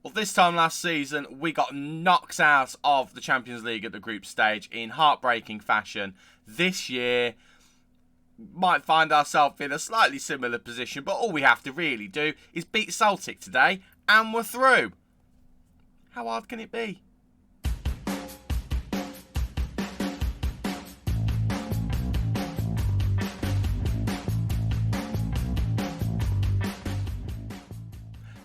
Well, this time last season, we got knocked out of the Champions League at the group stage in heartbreaking fashion. This year, might find ourselves in a slightly similar position, but all we have to really do is beat Celtic today, and we're through. How hard can it be?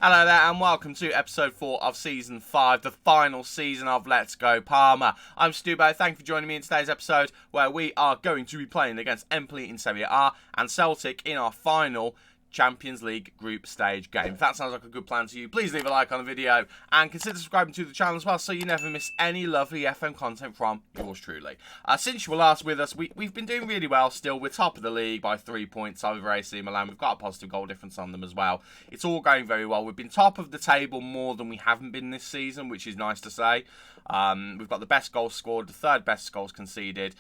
Hello there and welcome to episode 4 of season 5, the final season of Let's Go Parma. I'm Stubo, thank you for joining me in today's episode where we are going to be playing against Empoli in Serie A and Celtic in our final Champions League group stage game. If that sounds like a good plan to you, please leave a like on the video and consider subscribing to the channel as well so you never miss any lovely FM content from yours truly. Since you were last with us, we've been doing really well still. We're top of the league by 3 points over AC Milan. We've got a positive goal difference on them as well. It's all going very well. We've been top of the table more than we haven't been this season, which is nice to say. We've got the best goals scored, the third best goals conceded.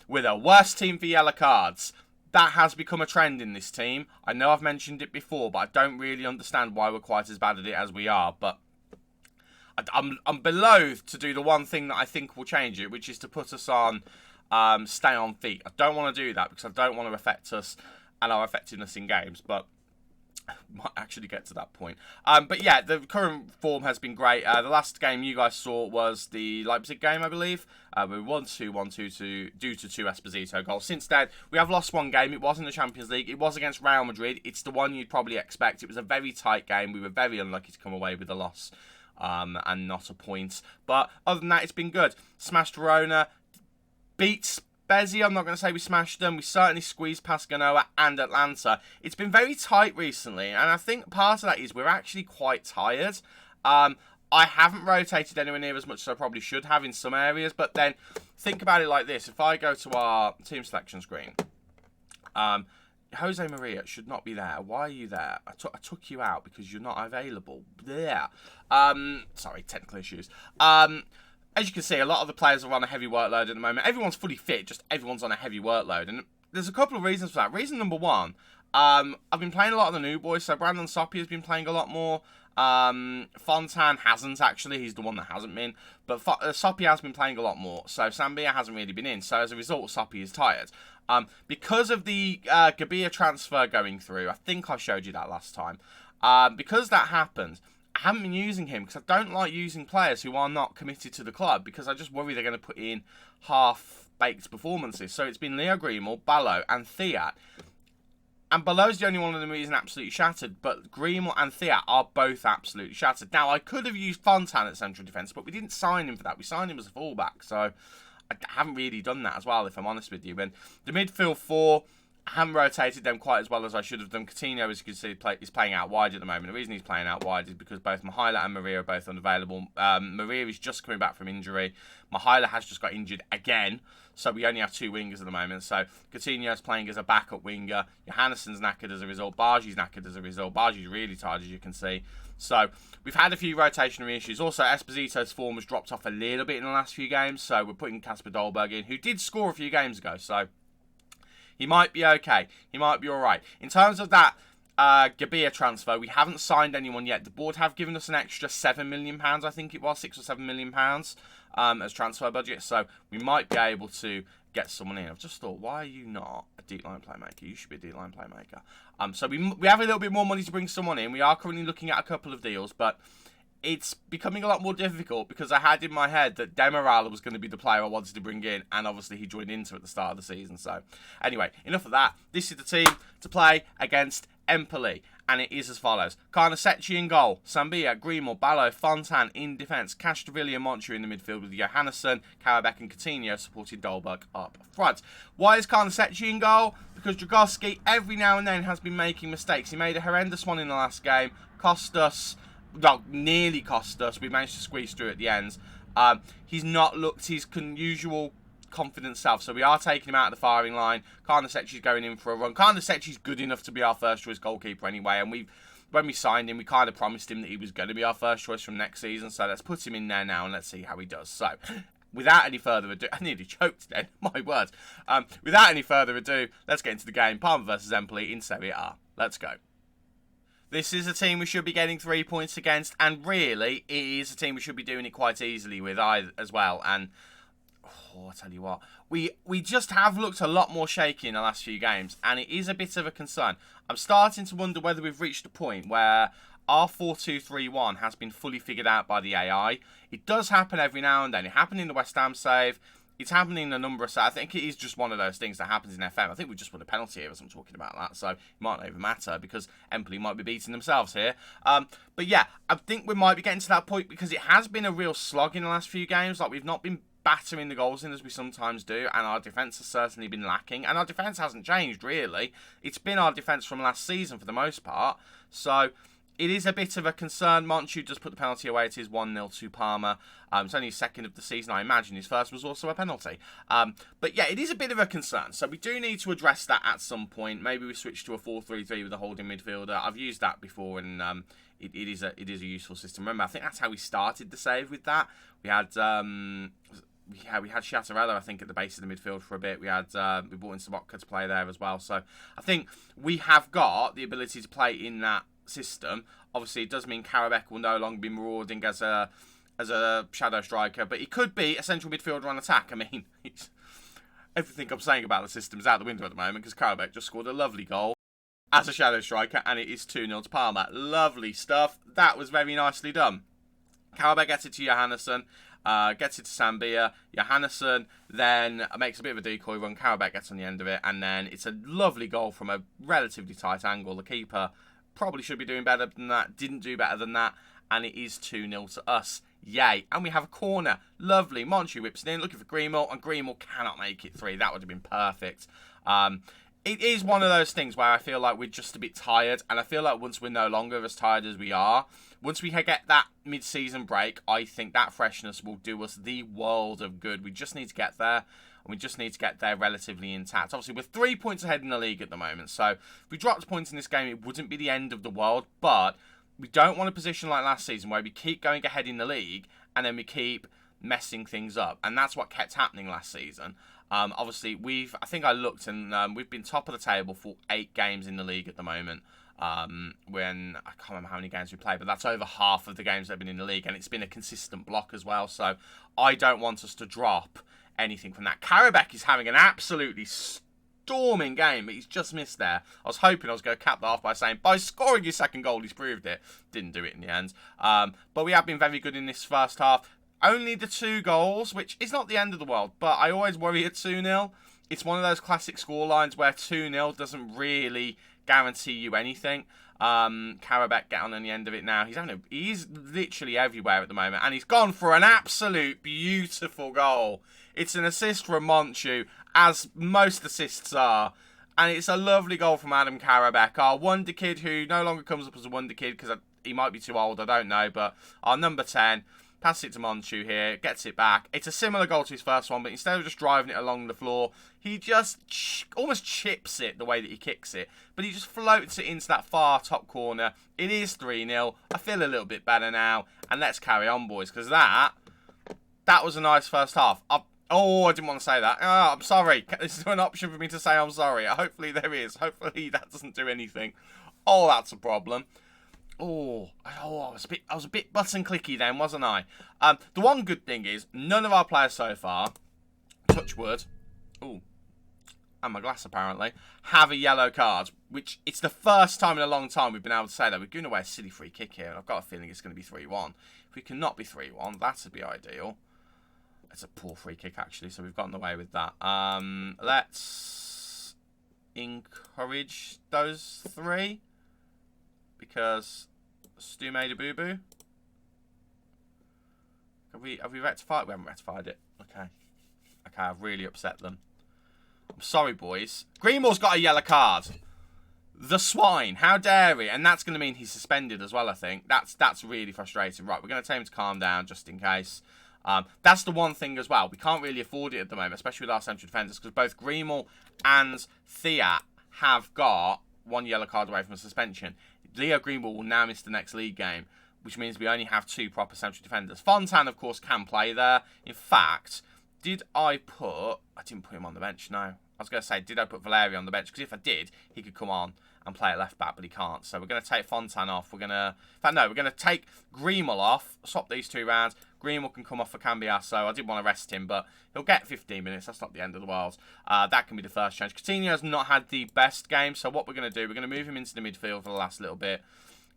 We're the worst team for yellow cards. That has become a trend in this team. I know I've mentioned it before, but I don't really understand why we're quite as bad at it as we are. But I'm beloath to do the one thing that I think will change it, which is to put us on stay on feet. I don't want to do that because I don't want to affect us and our effectiveness in games, but might actually get to that point. But yeah, the current form has been great. The last game you guys saw was the Leipzig game, I believe. We won 2-1 due to 2 Esposito goals. Since then, we have lost one game. It was in the Champions League. It was against Real Madrid. It's the one you'd probably expect. It was a very tight game. We were very unlucky to come away with a loss and not a point. But other than that, it's been good. Smashed Verona, beats Bezzi. I'm not going to say we smashed them. We certainly squeezed past Genoa and Atlanta. It's been very tight recently, and I think part of that is we're actually quite tired. I haven't rotated anywhere near as much as I probably should have in some areas, but then think about it like this. If I go to our team selection screen, Jose Maria should not be there. Why are you there? I took you out because you're not available. There. Sorry, technical issues. As you can see, a lot of the players are on a heavy workload at the moment. Everyone's fully fit, just everyone's on a heavy workload. And there's a couple of reasons for that. Reason number one, I've been playing a lot of the new boys. So Brandon Soppi has been playing a lot more. Fontan hasn't, actually. He's the one that hasn't been. But Soppi has been playing a lot more. So Sambia hasn't really been in. So as a result, Soppi is tired. Because of the Gabia transfer going through, I think I showed you that last time. Because that happened, I haven't been using him because I don't like using players who are not committed to the club because I just worry they're going to put in half-baked performances. So it's been Leo Grimal, Ballo and Thiat. And Ballo's the only one of them who isn't absolutely shattered, but Grimal and Thiat are both absolutely shattered. Now, I could have used Fontan at central defence, but we didn't sign him for that. We signed him as a fullback, so I haven't really done that as well, if I'm honest with you. And the midfield 4, I haven't rotated them quite as well as I should have done. Coutinho, as you can see, is playing out wide at the moment. The reason he's playing out wide is because both Mihaila and Maria are both unavailable. Maria is just coming back from injury. Mihaila has just got injured again, so we only have 2 wingers at the moment. So Coutinho's playing as a backup winger. Johannessen's knackered as a result. Bargi's knackered as a result. Bargi's really tired, as you can see. So we've had a few rotationary issues. Also, Esposito's form has dropped off a little bit in the last few games, so we're putting Kasper Dolberg in, who did score a few games ago, so he might be okay. He might be all right. In terms of that Gabia transfer, we haven't signed anyone yet. The board have given us an extra £7 million, I think it was, £6 or £7 million as transfer budget. So we might be able to get someone in. I've just thought, why are you not a deep line playmaker? You should be a deep line playmaker. So we have a little bit more money to bring someone in. We are currently looking at a couple of deals, but it's becoming a lot more difficult because I had in my head that Demiral was going to be the player I wanted to bring in, and obviously he joined Inter at the start of the season. So anyway, enough of that. This is the team to play against Empoli, and it is as follows. Carnesecchi in goal, Sambia, Grimal, Ballo, Fontan in defence, Castrovilli and Monchi in the midfield with Johannesson, Karabek and Coutinho supporting Dolberg up front. Why is Carnesecchi in goal? Because Dragowski every now and then has been making mistakes. He made a horrendous one in the last game, well, nearly cost us. We managed to squeeze through at the end. He's not looked his usual confident self, so we are taking him out of the firing line. Carnesecchi's going in for a run. Carnesecchi's good enough to be our first choice goalkeeper anyway, and when we signed him, we kind of promised him that he was going to be our first choice from next season, so let's put him in there now and let's see how he does. So without any further ado, I nearly choked then, my word. Without any further ado, let's get into the game. Parma versus Empoli in Serie A. Let's go. This is a team we should be getting 3 points against, and really, it is a team we should be doing it quite easily with as well. And I tell you what, we just have looked a lot more shaky in the last few games, and it is a bit of a concern. I'm starting to wonder whether we've reached a point where our 4-2-3-1 has been fully figured out by the AI. It does happen every now and then. It happened in the West Ham save. It's happening in a number of... I think it is just one of those things that happens in FM. I think we just won a penalty here as I'm talking about that, so it might not even matter because Empoli might be beating themselves here. But yeah, I think we might be getting to that point because it has been a real slog in the last few games. Like, we've not been battering the goals in as we sometimes do, and our defence has certainly been lacking. And our defence hasn't changed, really. It's been our defence from last season for the most part. So it is a bit of a concern. Monchu does put the penalty away. It is 1-0 to Parma. It's only his second of the season. I imagine his first was also a penalty. But yeah, it is a bit of a concern. So we do need to address that at some point. Maybe we switch to a 4-3-3 with a holding midfielder. I've used that before, and it is a useful system. Remember, I think that's how we started the save with that. We had we had Sciattarella, I think, at the base of the midfield for a bit. We brought in Sobotka to play there as well. So I think we have got the ability to play in that system. Obviously, it does mean Karabek will no longer be marauding as a shadow striker, but he could be a central midfielder on attack. I mean, everything I'm saying about the system is out the window at the moment because Karabek just scored a lovely goal as a shadow striker, and it is 2-0 to Parma. Lovely stuff. That was very nicely done. Karabek gets it to Johannesson. Gets it to Sambia. Johannesson then makes a bit of a decoy run. Karabek gets on the end of it, and then it's a lovely goal from a relatively tight angle. The keeper probably should be doing better than that. Didn't do better than that, and it is 2-0 to us. Yay. And we have a corner. Lovely. Monchu whips it in, looking for Greenwell, and Greenwell cannot make it 3. That would have been perfect. It is one of those things where I feel like we're just a bit tired, and I feel like once we're no longer as tired as we are, once we get that mid-season break, I think that freshness will do us the world of good. We just need to get there, and we just need to get there relatively intact. Obviously, we're 3 points ahead in the league at the moment, so if we dropped points in this game, it wouldn't be the end of the world, but we don't want a position like last season where we keep going ahead in the league, and then we keep messing things up, and that's what kept happening last season. Obviously, I think I looked, and we've been top of the table for 8 games in the league at the moment. When I can't remember how many games we played, but that's over half of the games that have been in the league, and it's been a consistent block as well. So I don't want us to drop anything from that. Karabek is having an absolutely storming game, but he's just missed there. I was hoping I was going to cap that off by saying, by scoring his second goal, he's proved it. Didn't do it in the end. But we have been very good in this first half. Only the 2 goals, which is not the end of the world, but I always worry at 2-0. It's one of those classic scorelines where 2-0 doesn't really guarantee you anything. Karabek get on the end of it now. He's literally everywhere at the moment, and he's gone for an absolute beautiful goal. It's an assist from Monchu, as most assists are, and it's a lovely goal from Adam Karabek, our wonder kid, who no longer comes up as a wonder kid because he might be too old, I don't know, but our number 10. Passes it to Monchu here, gets it back. It's a similar goal to his first one, but instead of just driving it along the floor, he just almost chips it the way that he kicks it. But he just floats it into that far top corner. It is 3-0. I feel a little bit better now. And let's carry on, boys, because that was a nice first half. I didn't want to say that. Oh, I'm sorry. Is there an option for me to say I'm sorry? Hopefully there is. Hopefully that doesn't do anything. Oh, that's a problem. I was a bit button clicky then, wasn't I? The one good thing is none of our players so far, touch wood, and my glass apparently, have a yellow card, which it's the first time in a long time we've been able to say that. We're giving away a silly free kick here, and I've got a feeling it's going to be 3-1. If we cannot be 3-1, that would be ideal. It's a poor free kick actually, so we've gotten away with that. Let's encourage those 3. Because Stu made a boo-boo. Have we rectified? We haven't rectified it. Okay, I've really upset them. I'm sorry, boys. Greenwell's got a yellow card. The swine. How dare he? And that's going to mean he's suspended as well, I think. That's really frustrating. Right, we're going to tell him to calm down just in case. That's the one thing as well. We can't really afford it at the moment, especially with our central defenders, because both Greenwell and Thea have got 1 yellow card away from a suspension. Leo Greenwell will now miss the next league game, which means we only have 2 proper central defenders. Fontan, of course, can play there. In fact, I didn't put him on the bench, no. I was going to say, did I put Valeri on the bench? Because if I did, he could come on and play at left back, but he can't. So we're going to take Fontan off. We're going to... In fact, no, we're going to take Greenwell off, swap these 2 rounds. Greenwell can come off for Cambiasso. I didn't want to rest him, but he'll get 15 minutes. That's not the end of the world. That can be the first change. Coutinho's not had the best game, so what we're going to do, we're going to move him into the midfield for the last little bit.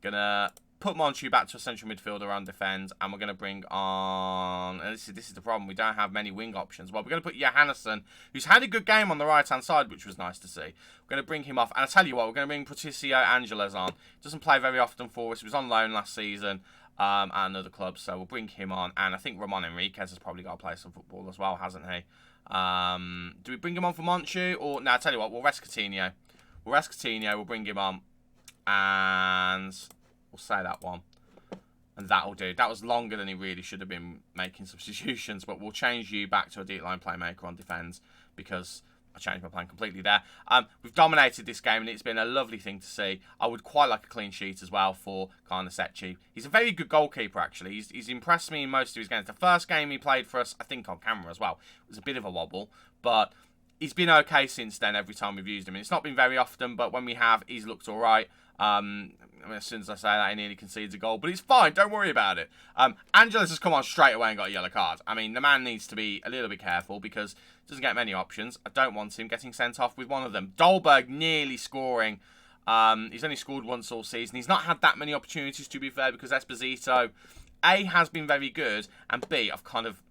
Going to put Monchu back to a central midfielder on defence, and we're going to bring on... And this is the problem. We don't have many wing options. Well, we're going to put Johannesson, who's had a good game on the right-hand side, which was nice to see. We're going to bring him off. And I tell you what, we're going to bring Patricio Angeles on. Doesn't play very often for us. He was on loan last season at another club, so we'll bring him on. And I think Ramon Enriquez has probably got to play some football as well, hasn't he? Do we bring him on for Monchu? Or, no, I tell you what, we'll rest Coutinho. We'll bring him on. And... we'll say that one. And that'll do. That was longer than he really should have been making substitutions. But we'll change you back to a deep line playmaker on defence. Because I changed my plan completely there. We've dominated this game. And it's been a lovely thing to see. I would quite like a clean sheet as well for Carnesecchi. He's a very good goalkeeper, actually. He's impressed me in most of his games. The first game he played for us, I think on camera as well, it was a bit of a wobble. But he's been okay since then every time we've used him. And it's not been very often. But when we have, he's looked all right. I mean, as soon as I say that, he nearly concedes a goal. But it's fine. Don't worry about it. Angeles has come on straight away and got a yellow card. I mean, the man needs to be a little bit careful because he doesn't get many options. I don't want him getting sent off with one of them. Dolberg nearly scoring. He's only scored once all season. He's not had that many opportunities, to be fair, because Esposito, A, has been very good, and B, I've kind of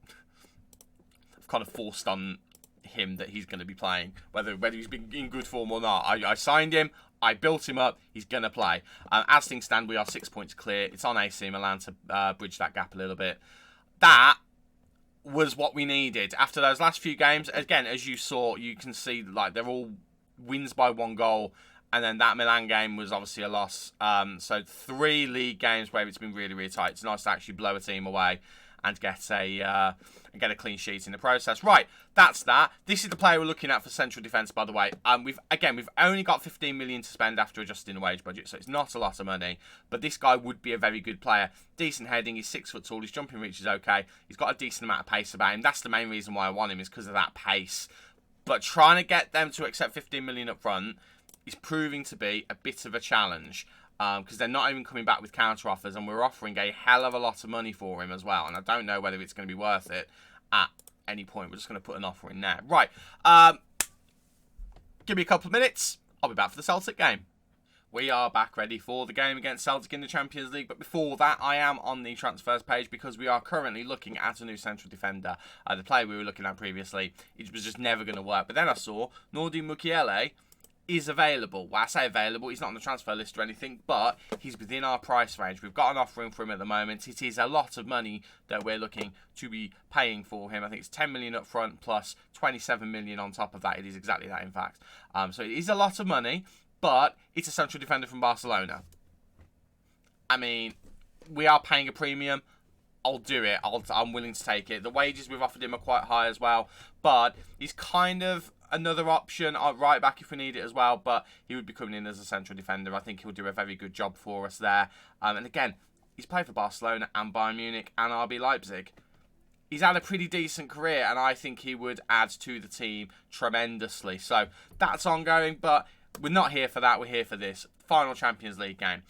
forced on him that he's going to be playing, whether he's been in good form or not. I signed him. I built him up. He's going to play. As things stand, we are 6 points clear. It's on AC Milan to bridge that gap a little bit. That was what we needed. After those last few games, again, as you saw, you can see like they're all wins by 1 goal. And then that Milan game was obviously a loss. So 3 league games where it's been really, really tight. It's nice to actually blow a team away and get a clean sheet in the process. Right, that's that. This is the player we're looking at for central defence, by the way. We've only got 15 million to spend after adjusting the wage budget, so it's not a lot of money. But this guy would be a very good player. Decent heading. He's 6 foot tall. His jumping reach is okay. He's got a decent amount of pace about him. That's the main reason why I want him, is because of that pace. But trying to get them to accept 15 million up front is proving to be a bit of a challenge. Because they're not even coming back with counter offers, and we're offering a hell of a lot of money for him as well. And I don't know whether it's going to be worth it at any point. We're just going to put an offer in there. Right. Give me a couple of minutes. I'll be back for the Celtic game. We are back ready for the game against Celtic in the Champions League. But before that, I am on the transfers page because we are currently looking at a new central defender. The player we were looking at previously, it was just never going to work. But then I saw Nordi Mukiele is available. Well, I say available, he's not on the transfer list or anything, but he's within our price range. We've got an offer in for him at the moment. It is a lot of money that we're looking to be paying for him. I think it's 10 million up front plus 27 million on top of that. It is exactly that, in fact. So it is a lot of money, but it's a central defender from Barcelona. I mean, we are paying a premium. I'll do it. I'm willing to take it. The wages we've offered him are quite high as well, but he's kind of another option right back if we need it as well, but he would be coming in as a central defender. I think he'll do a very good job for us there. And again, he's played for Barcelona and Bayern Munich and RB Leipzig. He's had a pretty decent career, and I think he would add to the team tremendously. So that's ongoing, but we're not here for that. We're here for this final Champions League game.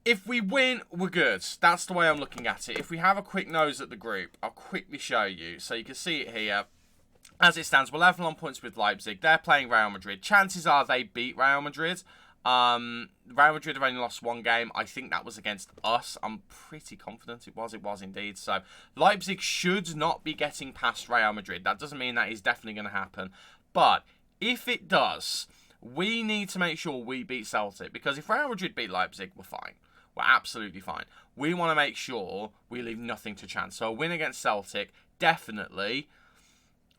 If we win, we're good. That's the way I'm looking at it. If we have a quick nose at the group, I'll quickly show you. So you can see it here. As it stands, we're level on points with Leipzig. They're playing Real Madrid. Chances are they beat Real Madrid. Real Madrid have only lost 1 game. I think that was against us. I'm pretty confident it was. It was indeed. So Leipzig should not be getting past Real Madrid. That doesn't mean that is definitely going to happen. But if it does, we need to make sure we beat Celtic. Because if Real Madrid beat Leipzig, we're fine. We're absolutely fine. We want to make sure we leave nothing to chance. So a win against Celtic, definitely,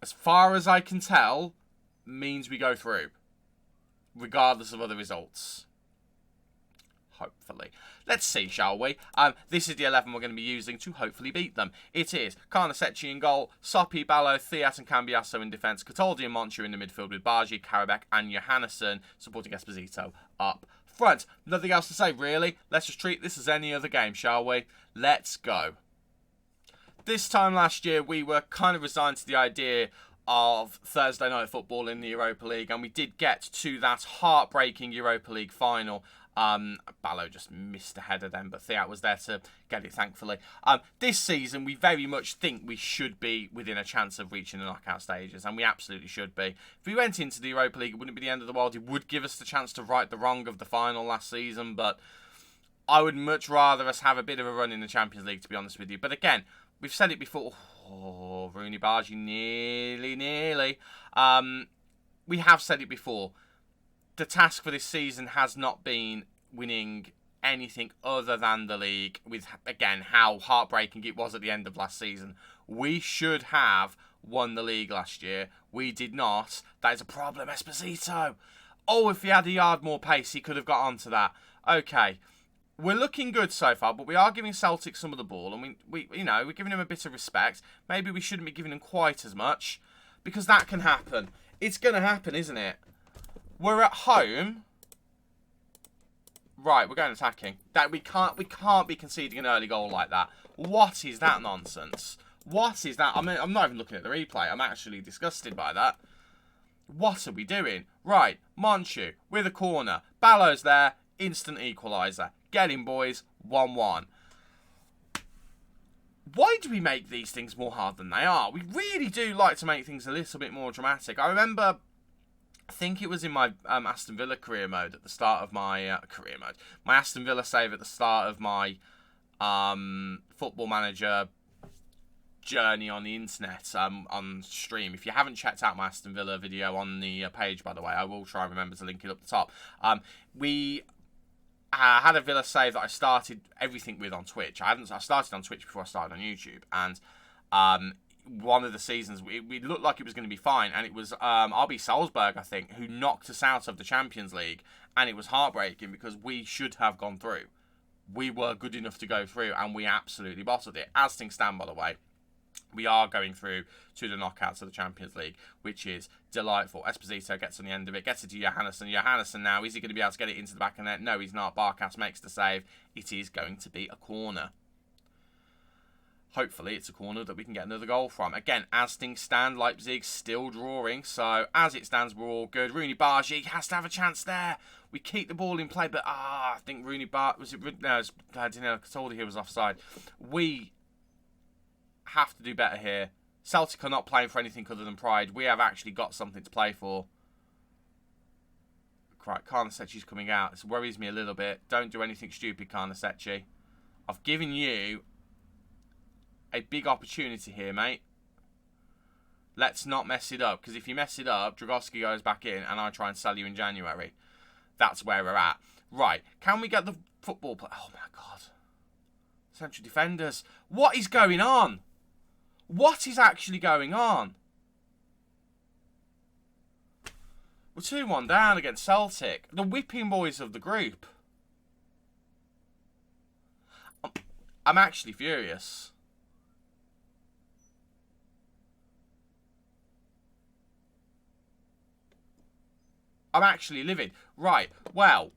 as far as I can tell, means we go through, regardless of other results. Hopefully. Let's see, shall we? This is the 11 we're going to be using to hopefully beat them. It is Carnesecchi in goal, Sopi, Ballo, Thiat and Cambiasso in defence, Cataldi and Monchu in the midfield with Bargi, Karabek and Johannesson supporting Esposito up front. Nothing else to say, really. Let's just treat this as any other game, shall we? Let's go. This time last year, we were kind of resigned to the idea of Thursday night football in the Europa League, and we did get to that heartbreaking Europa League final. Ballo just missed a header then, but Thiat was there to get it, thankfully. This season, we very much think we should be within a chance of reaching the knockout stages, and we absolutely should be. If we went into the Europa League, it wouldn't be the end of the world. It would give us the chance to right the wrong of the final last season, but I would much rather us have a bit of a run in the Champions League, to be honest with you. But again, we've said it before. Oh, Rooney Bargi, nearly. We have said it before. The task for this season has not been winning anything other than the league, with, again, how heartbreaking it was at the end of last season. We should have won the league last year. We did not. That is a problem, Esposito. Oh, if he had a yard more pace, he could have got onto that. Okay. We're looking good so far, but we are giving Celtic some of the ball, and we're giving him a bit of respect. Maybe we shouldn't be giving him quite as much, because that can happen. It's going to happen, isn't it? We're at home. Right, we're going attacking. That we can't be conceding an early goal like that. What is that nonsense? What is that? I mean, I'm not even looking at the replay. I'm actually disgusted by that. What are we doing? Right, Monchu with a corner. Ballo's there. Instant equaliser. Get him, boys. 1-1. Why do we make these things more hard than they are? We really do like to make things a little bit more dramatic. I remember, I think it was in my Aston Villa career mode at the start of my my Aston Villa save at the start of my Football Manager journey on the internet on stream. If you haven't checked out my Aston Villa video on the page, by the way, I will try and remember to link it up the top. We had a Villa save that I started everything with on Twitch. I started on Twitch before I started on YouTube, and one of the seasons we looked like it was going to be fine, and it was RB Salzburg, I think, who knocked us out of the Champions League, and it was heartbreaking because we should have gone through. We were good enough to go through, and we absolutely bottled it. As things stand, by the way, we are going through to the knockouts of the Champions League, which is delightful. Esposito gets on the end of it, gets it to Johannesson. Johannesson now, is he going to be able to get it into the back of the net? No, he's not. Barkas makes the save. It is going to be a corner. Hopefully, it's a corner that we can get another goal from. Again, as things stand, Leipzig still drawing. So, as it stands, we're all good. Rooney Bargi has to have a chance there. We keep the ball in play, but I think Rooney Bargi... No, Danilo Cataldi here was offside. We have to do better here. Celtic are not playing for anything other than pride. We have actually got something to play for. Right, Carnesecchi's coming out. This worries me a little bit. Don't do anything stupid, Carnesecchi. I've given you a big opportunity here, mate. Let's not mess it up, because if you mess it up, Dragowski goes back in and I try and sell you in January. That's where we're at. Right, can we get the football play? Oh my God. Central defenders. What is going on? What is actually going on? We're 2-1 down against Celtic. The whipping boys of the group. I'm actually furious. I'm actually livid. Right, well,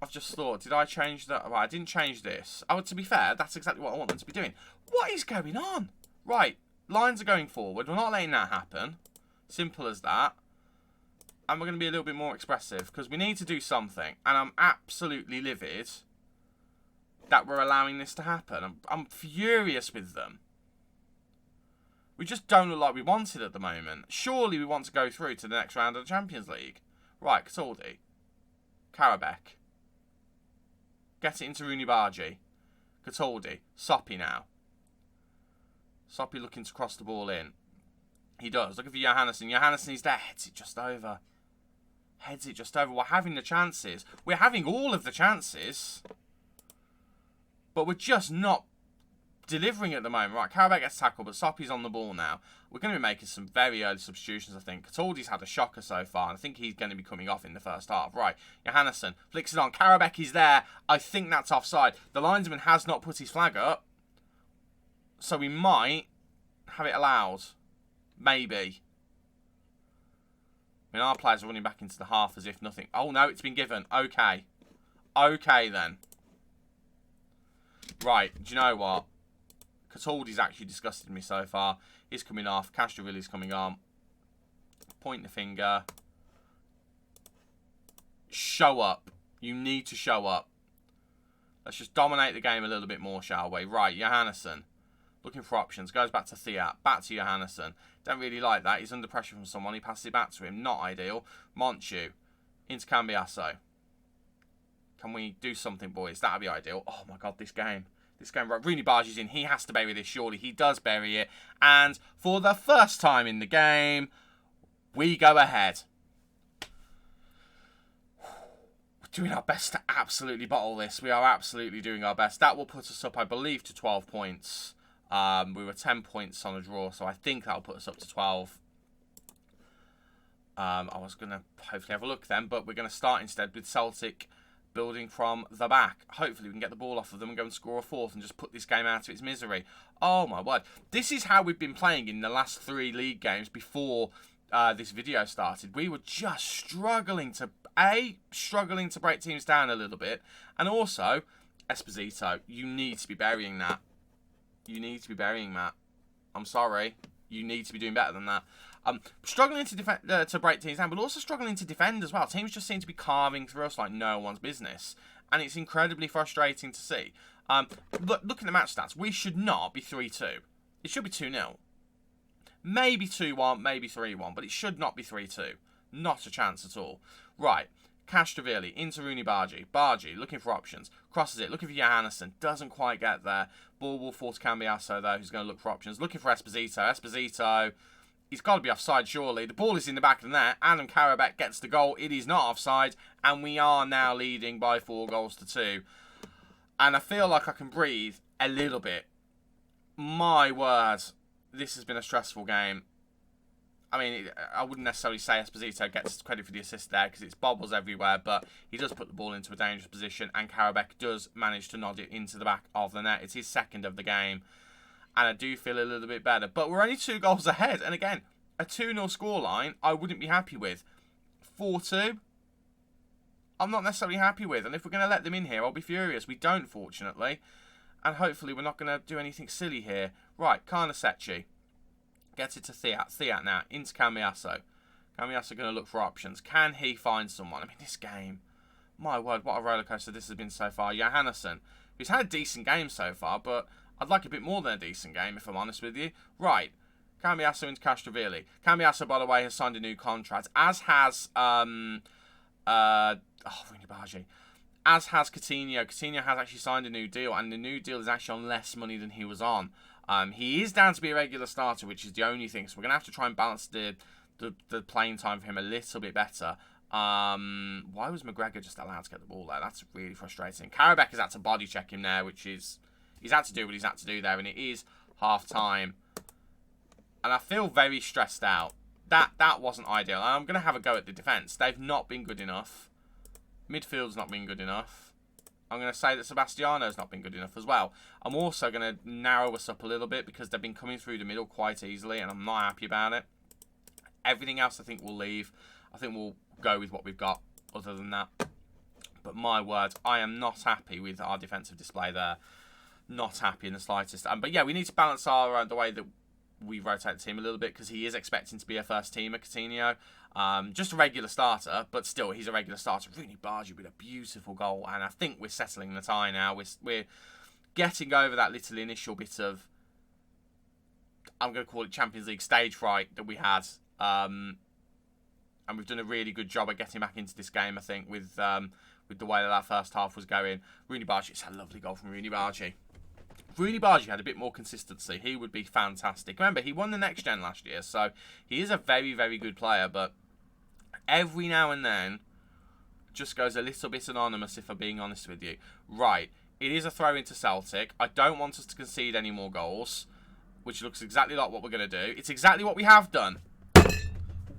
I've just thought, did I change that? Well, I didn't change this. Oh, to be fair, that's exactly what I want them to be doing. What is going on? Right, lines are going forward. We're not letting that happen. Simple as that. And we're going to be a little bit more expressive because we need to do something. And I'm absolutely livid that we're allowing this to happen. I'm furious with them. We just don't look like we want it at the moment. Surely we want to go through to the next round of the Champions League. Right, Cataldi. Karabek. Get it into Rooney Bargi. Cataldi. Soppy now. Soppy looking to cross the ball in. He does. Look at Johannesson. Johannesson is there. Heads it just over. Heads it just over. We're having the chances. We're having all of the chances. But we're just not delivering at the moment. Right, Karabek gets tackled, but Soppy's on the ball now. We're going to be making some very early substitutions, I think. Cataldi's had a shocker so far, and I think he's going to be coming off in the first half. Right, Johannesson flicks it on. Karabek is there. I think that's offside. The linesman has not put his flag up, so we might have it allowed. Maybe. I mean, our players are running back into the half as if nothing. Oh, no, it's been given. Okay. Okay, then. Right, do you know what? Cataldi's actually disgusted me so far. is coming off. Castrovilli's coming on. Point the finger. Show up. You need to show up. Let's just dominate the game a little bit more, shall we? Right, Johannesson. Looking for options. Goes back to Theat. Back to Johannesson. Don't really like that. He's under pressure from someone. He passes it back to him. Not ideal. Monchu. Into Cambiasso. Can we do something, boys? That would be ideal. Oh, my God, this game. This game. Right, Rooney barges in. He has to bury this, surely. He does bury it. And for the first time in the game, we go ahead. Doing our best to absolutely bottle this. We are absolutely doing our best. That will put us up, I believe, to 12 points. We were 10 points on a draw, so I think that'll put us up to 12. I was going to hopefully have a look then, but we're going to start instead with Celtic building from the back. Hopefully we can get the ball off of them and go and score a fourth and just put this game out of its misery. Oh, my word. This is how we've been playing in the last 3 league games before this video started. We were just struggling to break teams down a little bit. And also, Esposito, you need to be burying that. You need to be burying that. I'm sorry. You need to be doing better than that. Struggling to break teams down, but also struggling to defend as well. Teams just seem to be carving through us like no one's business. And it's incredibly frustrating to see. Looking at match stats, we should not be 3-2. It should be 2-0. Maybe 2-1, maybe 3-1, but it should not be 3-2. Not a chance at all. Right, Castrovilli into Rooney Bargi. Bargi looking for options. Crosses it, looking for Johannesson. Doesn't quite get there. Ball will fall to Cambiasso, though, who's going to look for options. Looking for Esposito. Esposito, he's got to be offside, surely. The ball is in the back of the net. Adam Karabek gets the goal. It is not offside, and we are now leading by 4 goals to 2. And I feel like I can breathe a little bit. My word, this has been a stressful game. I mean, I wouldn't necessarily say Esposito gets credit for the assist there because it's bobbles everywhere, but he does put the ball into a dangerous position, and Karabek does manage to nod it into the back of the net. It's his second of the game, and I do feel a little bit better. But we're only 2 goals ahead, and again, a 2-0 scoreline I wouldn't be happy with. 4-2, I'm not necessarily happy with, and if we're going to let them in here, I'll be furious. We don't, fortunately, and hopefully we're not going to do anything silly here. Right, Carnesecchi. Gets it to Theat. Theat now. Into Cambiasso. Cambiasso going to look for options. Can he find someone? I mean, this game. My word, what a rollercoaster this has been so far. Johannesson, who's had a decent game so far, but I'd like a bit more than a decent game, if I'm honest with you. Right. Cambiasso into Castrovilli. Cambiasso, by the way, has signed a new contract, as has Rooney Bargi. As has Coutinho. Coutinho has actually signed a new deal, and the new deal is actually on less money than he was on. He is down to be a regular starter, which is the only thing. So we're going to have to try and balance the playing time for him a little bit better. Why was McGregor just allowed to get the ball there? That's really frustrating. Karabek has had to body check him there, which is... He's had to do what he's had to do there, and it is half-time. And I feel very stressed out. That wasn't ideal. And I'm going to have a go at the defence. They've not been good enough. Midfield's not been good enough. I'm going to say that Sebastiano's not been good enough as well. I'm also going to narrow us up a little bit because they've been coming through the middle quite easily, and I'm not happy about it. Everything else I think we'll leave. I think we'll go with what we've got other than that. But my word, I am not happy with our defensive display there. Not happy in the slightest. But yeah, we need to balance our the way that we rotate the team a little bit because he is expecting to be a first teamer, Coutinho. Just a regular starter, but still, he's a regular starter. Rooney Bargi with a beautiful goal, and I think we're settling the tie now. We're getting over that little initial bit of, I'm going to call it Champions League stage fright that we had. And we've done a really good job at getting back into this game, I think, with the way that first half was going. Rooney Bargi, it's a lovely goal from Rooney Bargi. If Rooney Bargi had a bit more consistency, he would be fantastic. Remember, he won the Next Gen last year, so he is a very, very good player, but every now and then just goes a little bit anonymous, if I'm being honest with you. Right, it is a throw into Celtic. I don't want us to concede any more goals, which looks exactly like what we're going to do. It's exactly what we have done.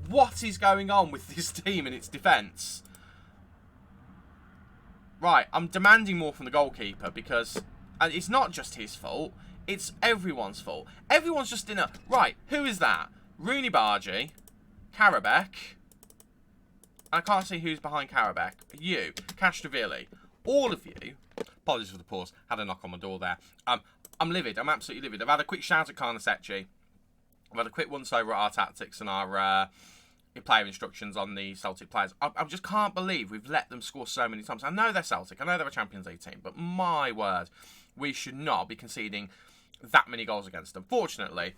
What is going on with this team and its defence? Right, I'm demanding more from the goalkeeper because... And it's not just his fault. It's everyone's fault. Everyone's just in a... Right, who is that? Rooney Bargi. Karabek. I can't see who's behind Karabek. You. Castrovilli. All of you. Apologies for the pause. Had a knock on my door there. I'm livid. I'm absolutely livid. I've had a quick shout at Carnesecchi. I've had a quick once over at our tactics and our player instructions on the Celtic players. I just can't believe we've let them score so many times. I know they're Celtic, I know they're a Champions League team, but my word, we should not be conceding that many goals against them. Fortunately,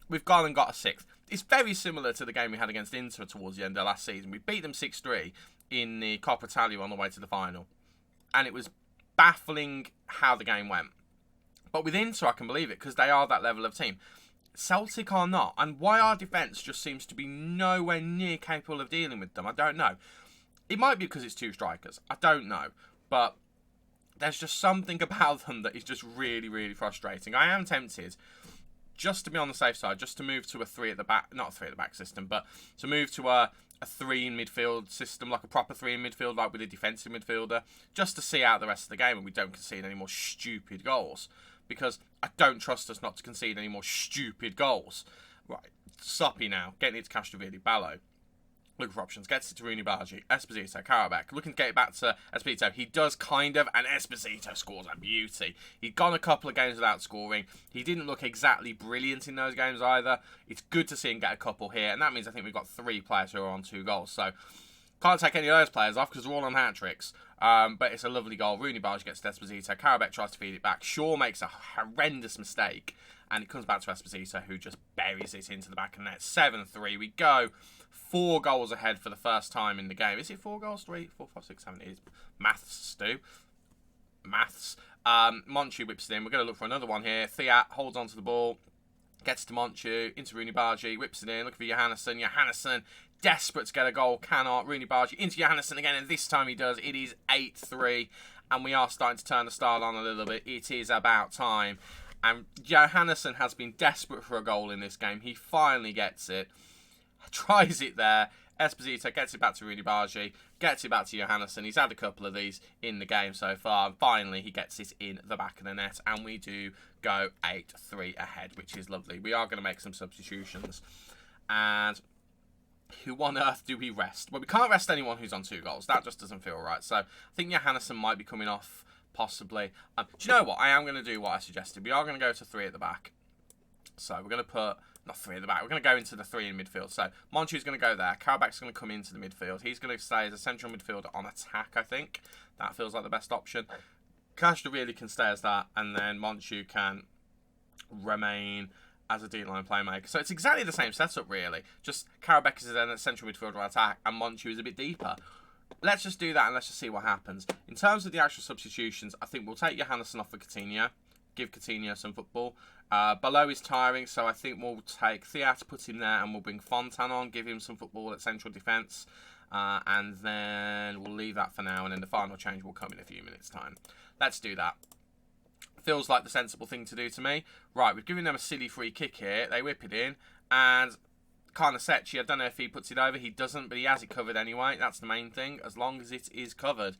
we've gone and got a sixth. It's very similar to the game we had against Inter towards the end of last season. We beat them 6-3 in the Coppa Italia on the way to the final. And it was baffling how the game went. But with Inter, I can believe it, because they are that level of team. Celtic are not. And why our defence just seems to be nowhere near capable of dealing with them, I don't know. It might be because it's two strikers. I don't know. But there's just something about them that is just really, really frustrating. I am tempted, just to be on the safe side, just to move to a three at the back, not a three at the back system, but to move to a three in midfield system, like a proper three in midfield, like with a defensive midfielder, just to see out the rest of the game and we don't concede any more stupid goals. Because I don't trust us not to concede any more stupid goals. Right, Soppy now, getting it to Castrovilli, Ballo. Looking for options, gets it to Rooney Bargi, Esposito, Karabakh, looking to get it back to Esposito. He does kind of, and Esposito scores a beauty. He'd gone a couple of games without scoring. He didn't look exactly brilliant in those games either. It's good to see him get a couple here, and that means I think we've got 3 players who are on 2 goals. So, can't take any of those players off because they're all on hat-tricks. But it's a lovely goal. Rooney Bargi gets to Esposito. Karabakh tries to feed it back. Shaw makes a horrendous mistake, and it comes back to Esposito, who just buries it into the back of the net. 7-3. We go 4 goals ahead for the first time in the game. Is it 4 goals? 3, 4, 5, 6, 7. It is. Maths, Stu. Maths. Monchu whips it in. We're going to look for another one here. Thiat holds on to the ball. Gets to Monchu. Into Rooney Bargi. Whips it in. Looking for Johannesson. Johannesson, desperate to get a goal. Cannot. Rooney Bargi into Johannesson again. And this time he does. It is 8-3. And we are starting to turn the style on a little bit. It is about time. And Johannesson has been desperate for a goal in this game. He finally gets it. Tries it there. Esposito gets it back to Rooney Bargi. Gets it back to Johannesson. He's had a couple of these in the game so far. And finally, he gets it in the back of the net. And we do go 8-3 ahead, which is lovely. We are going to make some substitutions. And who on earth do we rest? Well, we can't rest anyone who's on 2 goals. That just doesn't feel right. So I think Johannesson might be coming off, possibly. Do you know what? I am going to do what I suggested. We are going to go to 3 at the back. So we're going to put, not 3 at the back, we're going to go into the 3 in midfield. So Monchu's going to go there. Karabak's going to come into the midfield. He's going to stay as a central midfielder on attack, I think. That feels like the best option. Castro really can stay as that, and then Monchu can remain as a deep line playmaker. So it's exactly the same setup, really. Just Karabakh is then a central midfielder on attack, and Monchu is a bit deeper. Let's just do that, and let's just see what happens. In terms of the actual substitutions, I think we'll take Johannesson off for Coutinho. Give Coutinho some football. Below is tiring, so I think we'll take Thiat, put him there, and we'll bring Fontan on, give him some football at central defence. And then we'll leave that for now, and then the final change will come in a few minutes' time. Let's do that. Feels like the sensible thing to do to me. Right, we've given them a silly free kick here. They whip it in, and Carnesecchi, I don't know if he puts it over. He doesn't, but he has it covered anyway. That's the main thing, as long as it is covered.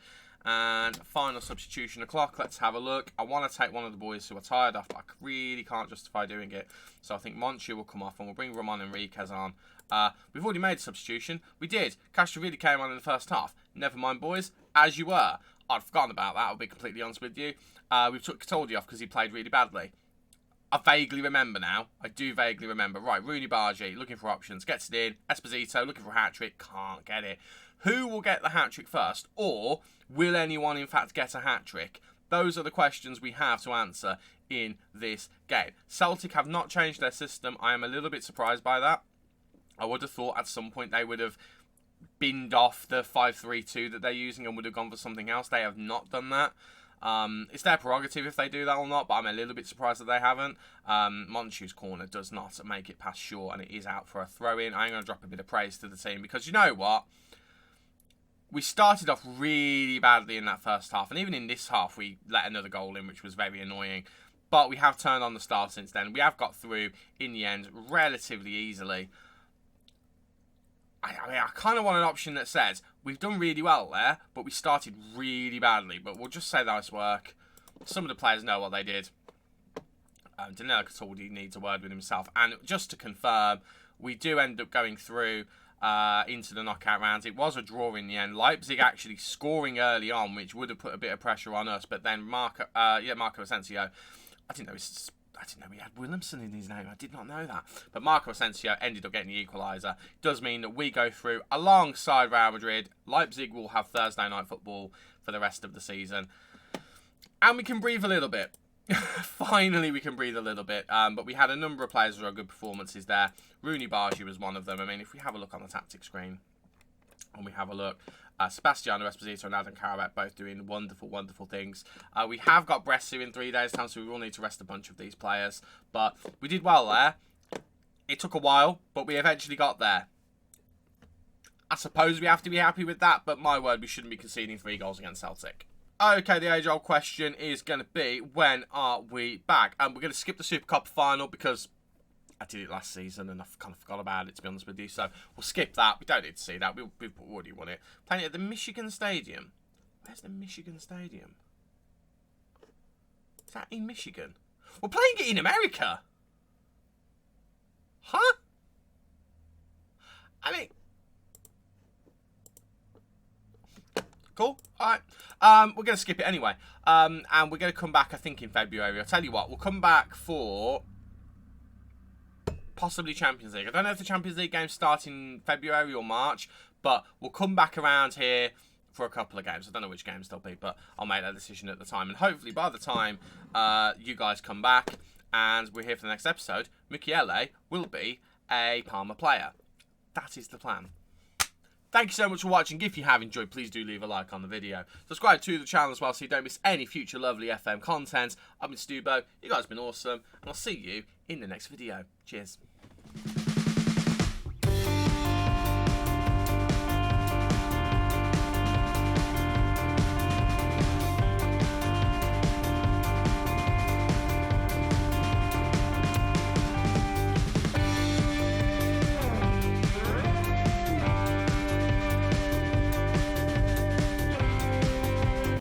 And final substitution o'clock. Let's have a look. I want to take one of the boys who are tired off, but I really can't justify doing it. So I think Monchu will come off, and we'll bring Ramon Enriquez on. We've already made a substitution. We did. Castrovilli came on in the first half. Never mind, boys. As you were. I'd forgotten about that, I'll be completely honest with you. We've took Cataldi off because he played really badly. I vaguely remember now. I do vaguely remember. Right, Rooney Bargi, looking for options. Gets it in. Esposito, looking for a hat-trick. Can't get it. Who will get the hat-trick first? Or will anyone, in fact, get a hat-trick? Those are the questions we have to answer in this game. Celtic have not changed their system. I am a little bit surprised by that. I would have thought at some point they would have binned off the 5-3-2 that they're using and would have gone for something else. They have not done that. It's their prerogative if they do that or not, but I'm a little bit surprised that they haven't. Monchu's corner does not make it past Shaw, and it is out for a throw-in. I'm going to drop a bit of praise to the team because you know what? We started off really badly in that first half, and even in this half we let another goal in, which was very annoying. But we have turned on the style since then. We have got through, in the end, relatively easily. I kind of want an option that says, we've done really well there, but we started really badly. But we'll just say nice work. Some of the players know what they did. Danilo Cataldi needs a word with himself. And just to confirm, we do end up going through into the knockout rounds. It was a draw in the end. Leipzig actually scoring early on, which would have put a bit of pressure on us. But then Marco Asensio, I didn't know I didn't know he had Williamson in his name. I did not know that. But Marco Asensio ended up getting the equaliser. Does mean that we go through alongside Real Madrid. Leipzig will have Thursday night football for the rest of the season. And we can breathe a little bit. Finally, we can breathe a little bit. But we had a number of players who had good performances there. Rooney Bargi was one of them. I mean, if we have a look on the tactics screen, and we have a look, Sebastiano Esposito and Adam Karabakh both doing wonderful, wonderful things. We have got Brescia in 3 days' time, so we will need to rest a bunch of these players. But we did well there. It took a while, but we eventually got there. I suppose we have to be happy with that, but my word, we shouldn't be conceding 3 goals against Celtic. Okay, the age-old question is going to be, when are we back? And we're going to skip the Super Cup final because I did it last season and I kind of forgot about it, to be honest with you. So we'll skip that. We don't need to see that. We've already won it. Playing it at the Michigan Stadium. Where's the Michigan Stadium? Is that in Michigan? We're playing it in America. Huh? I mean... Cool. All right. We're going to skip it anyway. And we're going to come back, I think, in February. I'll tell you what. We'll come back for possibly Champions League. I don't know if the Champions League games start in February or March, but we'll come back around here for a couple of games. I don't know which games they'll be, but I'll make that decision at the time. And hopefully by the time you guys come back and we're here for the next episode, Michele will be a Parma player. That is the plan. Thank you so much for watching. If you have enjoyed, please do leave a like on the video. Subscribe to the channel as well so you don't miss any future lovely FM content. I've been Stubo. You guys have been awesome. And I'll see you in the next video. Cheers.